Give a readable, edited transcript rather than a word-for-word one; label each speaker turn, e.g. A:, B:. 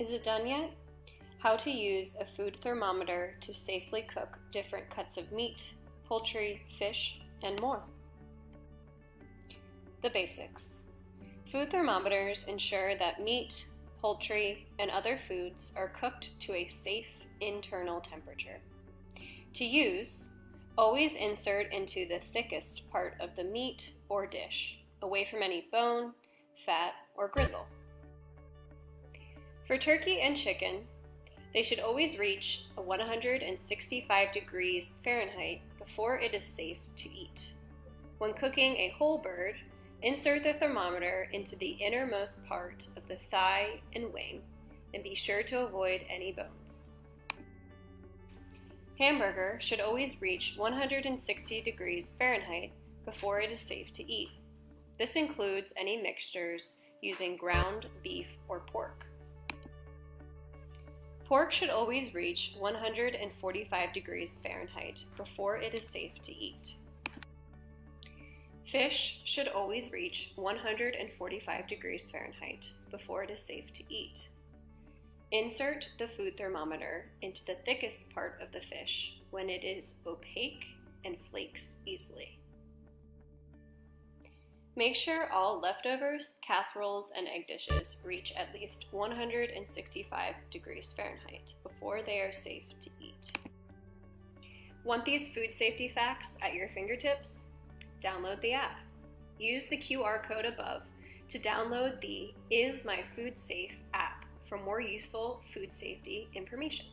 A: Is it done yet? How to use a food thermometer to safely cook different cuts of meat, poultry, fish, and more. The basics. Food thermometers ensure that meat, poultry, and other foods are cooked to a safe internal temperature. To use, always insert into the thickest part of the meat or dish, away from any bone, fat, or gristle. For turkey and chicken, they should always reach 165 degrees Fahrenheit before it is safe to eat. When cooking a whole bird, insert the thermometer into the innermost part of the thigh and wing, and be sure to avoid any bones. Hamburger should always reach 160 degrees Fahrenheit before it is safe to eat. This includes any mixtures using ground beef or pork. Pork should always reach 145 degrees Fahrenheit before it is safe to eat. Fish should always reach 145 degrees Fahrenheit before it is safe to eat. Insert the food thermometer into the thickest part of the fish when it is opaque and flakes easily. Make sure all leftovers, casseroles, and egg dishes reach at least 165 degrees Fahrenheit before they are safe to eat. Want these food safety facts at your fingertips? Download the app. Use the QR code above to download the Is My Food Safe app for more useful food safety information.